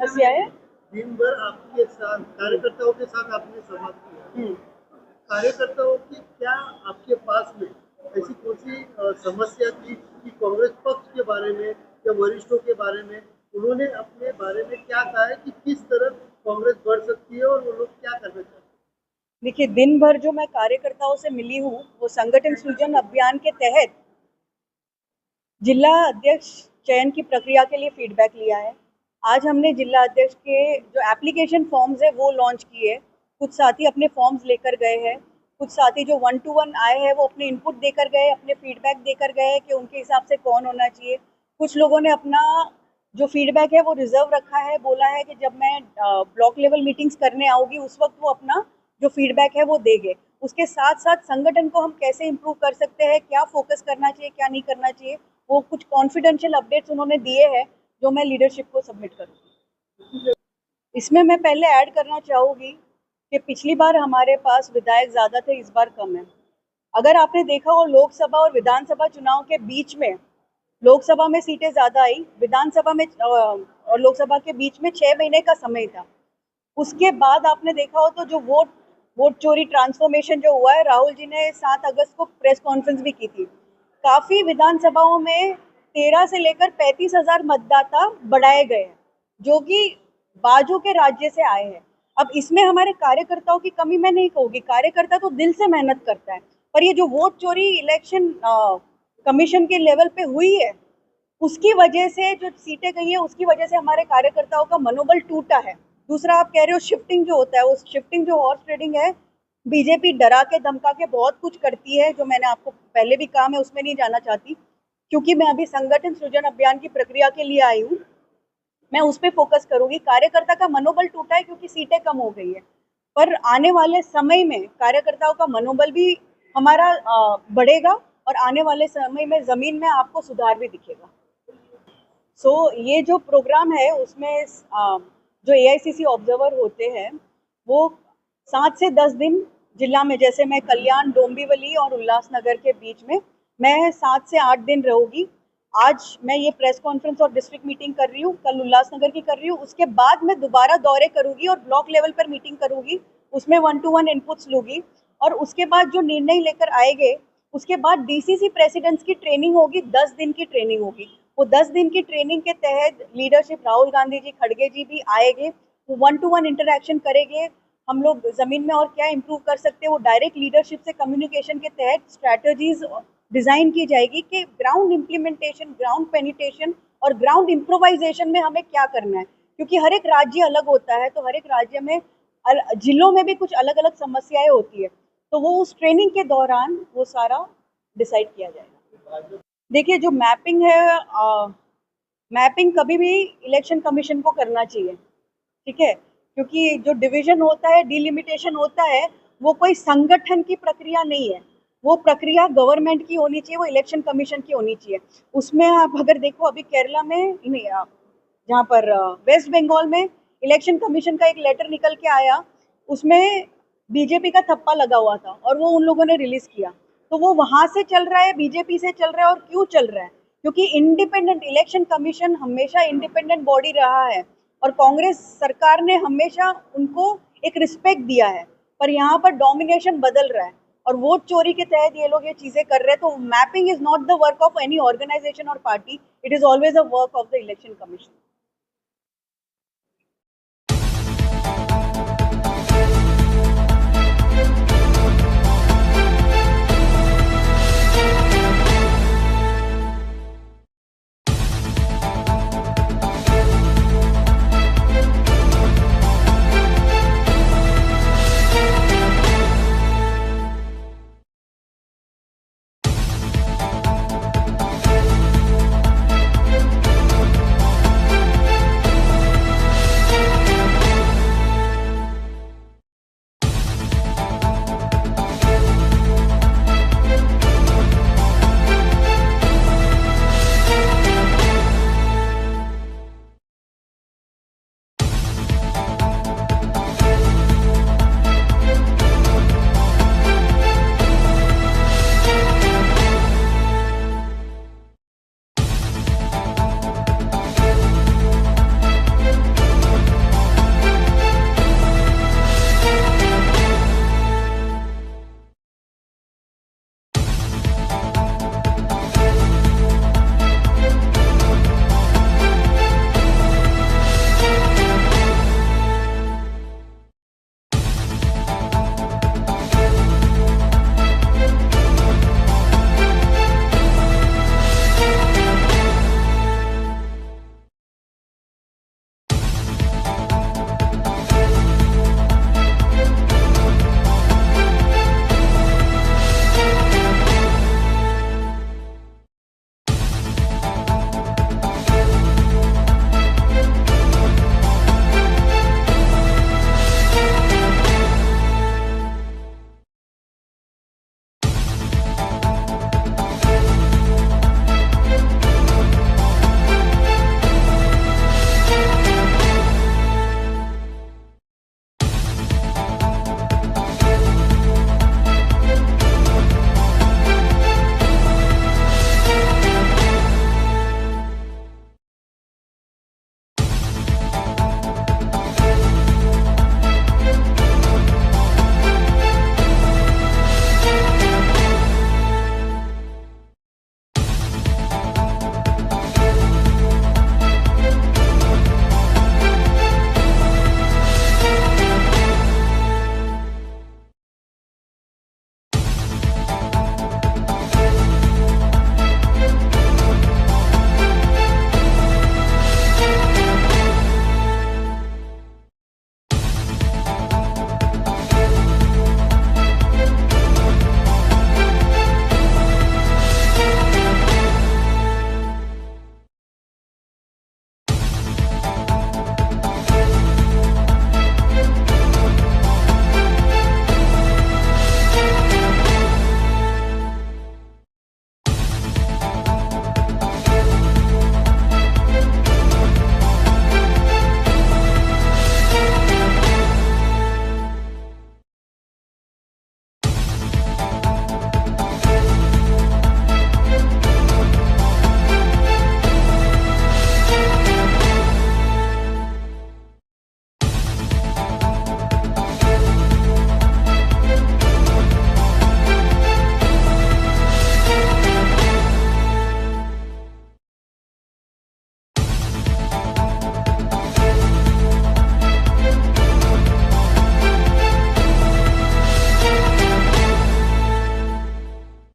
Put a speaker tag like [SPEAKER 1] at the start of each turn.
[SPEAKER 1] हंसी आए।
[SPEAKER 2] दिन भर आपके साथ कार्यकर्ताओं के साथ आपने संवाद किया। कार्यकर्ताओं की क्या आपके पास में ऐसी कौन सी समस्या थी कि कांग्रेस पक्ष के बारे में या वरिष्ठों के बारे में उन्होंने अपने बारे में क्या कहा है कि किस तरह कांग्रेस बढ़ सकती है और वो लोग क्या करना चाहते हैं?
[SPEAKER 1] देखिए, दिन भर जो मैं कार्यकर्ताओं से मिली हूँ वो संगठन सृजन अभियान के तहत जिला अध्यक्ष चयन की प्रक्रिया के लिए फीडबैक लिया है। आज हमने जिला अध्यक्ष के जो एप्लीकेशन फॉर्म्स है वो लॉन्च किए। कुछ साथी अपने फॉर्म्स लेकर गए हैं, कुछ साथी जो 1 to 1 आए हैं वो अपने इनपुट देकर गए, अपने फीडबैक देकर गए कि उनके हिसाब से कौन होना चाहिए। कुछ लोगों ने अपना जो फीडबैक है वो रिजर्व रखा है, बोला है कि जब मैं ब्लॉक लेवल मीटिंग्स करने आऊंगी उस वक्त वो अपना जो फीडबैक है वो देंगे। उसके साथ साथ संगठन को हम कैसे इम्प्रूव कर सकते हैं, क्या फोकस करना चाहिए, क्या नहीं करना चाहिए, वो कुछ कॉन्फिडेंशियल अपडेट्स उन्होंने दिए हैं जो मैं लीडरशिप को सबमिट करूँगी। इसमें मैं पहले ऐड करना चाहूँगी कि पिछली बार हमारे पास विधायक ज़्यादा थे, इस बार कम है। अगर आपने देखा हो लोकसभा और विधानसभा चुनाव के बीच में लोकसभा में सीटें ज़्यादा आई, विधानसभा में और लोकसभा के बीच में 6 महीने का समय था। उसके बाद आपने देखा हो तो जो वोट चोरी ट्रांसफॉर्मेशन जो हुआ है, राहुल जी ने 7 अगस्त को प्रेस कॉन्फ्रेंस भी की थी। काफी विधानसभाओं में 13 से लेकर 35,000 मतदाता बढ़ाए गए हैं, जो कि बाजू के राज्य से आए हैं। अब इसमें हमारे कार्यकर्ताओं की कमी मैं नहीं कहूंगी, कार्यकर्ता तो दिल से मेहनत करता है, पर ये जो वोट चोरी इलेक्शन कमीशन के लेवल पे हुई है उसकी वजह से जो सीटें गई है उसकी वजह से हमारे कार्यकर्ताओं का मनोबल टूटा है। दूसरा, आप कह रहे हो शिफ्टिंग जो होता है, उस शिफ्टिंग जो हॉर्स ट्रेडिंग है, बीजेपी डरा के धमका के बहुत कुछ करती है, जो मैंने आपको पहले भी कहा, मैं उसमें नहीं जाना चाहती क्योंकि मैं अभी संगठन सृजन अभियान की प्रक्रिया के लिए आई हूँ। मैं उस पर फोकस करूंगी। कार्यकर्ता का मनोबल टूटा है क्योंकि सीटें कम हो गई है, पर आने वाले समय में कार्यकर्ताओं का मनोबल भी हमारा बढ़ेगा और आने वाले समय में जमीन में आपको सुधार भी दिखेगा। ये जो प्रोग्राम है उसमें जो एआईसीसी ऑब्जर्वर होते हैं वो 7 से 10 दिन जिला में, जैसे मैं कल्याण, डोंबिवली और उल्लासनगर के बीच में मैं 7 से 8 दिन रहूंगी। आज मैं ये प्रेस कॉन्फ्रेंस और डिस्ट्रिक्ट मीटिंग कर रही हूँ, कल उल्लासनगर की कर रही हूँ। उसके बाद मैं दोबारा दौरे करूंगी और ब्लॉक लेवल पर मीटिंग करूंगी, उसमें 1 to 1 इनपुट्स लूंगी और उसके बाद जो निर्णय लेकर आएंगे उसके बाद डीसीसी प्रेसिडेंट्स की ट्रेनिंग होगी, 10 दिन की ट्रेनिंग होगी। वो 10 दिन की ट्रेनिंग के तहत लीडरशिप राहुल गांधी जी, खड़गे जी भी आएंगे, वो 1 to 1 इंटरेक्शन करेंगे। हम लोग जमीन में और क्या इंप्रूव कर सकते हैं, वो डायरेक्ट लीडरशिप से कम्युनिकेशन के तहत स्ट्रैटेजीज डिजाइन की जाएगी कि ग्राउंड इम्प्लीमेंटेशन, ग्राउंड पेनिटेशन और ग्राउंड इम्प्रोवाइजेशन में हमें क्या करना है, क्योंकि हर एक राज्य अलग होता है, तो हर एक राज्य में जिलों में भी कुछ अलग अलग समस्याएं होती है, तो वो उस ट्रेनिंग के दौरान वो सारा डिसाइड किया जाएगा। देखिए, जो मैपिंग है, मैपिंग कभी भी इलेक्शन कमीशन को करना चाहिए, ठीक है, क्योंकि जो डिवीजन होता है, डिलिमिटेशन होता है, वो कोई संगठन की प्रक्रिया नहीं है, वो प्रक्रिया गवर्नमेंट की होनी चाहिए, वो इलेक्शन कमीशन की होनी चाहिए। उसमें आप अगर देखो, अभी केरला में, जहाँ पर वेस्ट बंगाल में इलेक्शन कमीशन का एक लेटर निकल के आया, उसमें बीजेपी का थप्पा लगा हुआ था और वो उन लोगों ने रिलीज किया। तो वो वहां से चल रहा है, बीजेपी से चल रहा है। और क्यों चल रहा है? क्योंकि इंडिपेंडेंट इलेक्शन कमीशन हमेशा इंडिपेंडेंट बॉडी रहा है और कांग्रेस सरकार ने हमेशा उनको एक रिस्पेक्ट दिया है, पर यहाँ पर डोमिनेशन बदल रहा है और वोट चोरी के तहत ये लोग ये चीजें कर रहे हैं। तो mapping is not the work of any organisation और party, it is always a work of the election commission.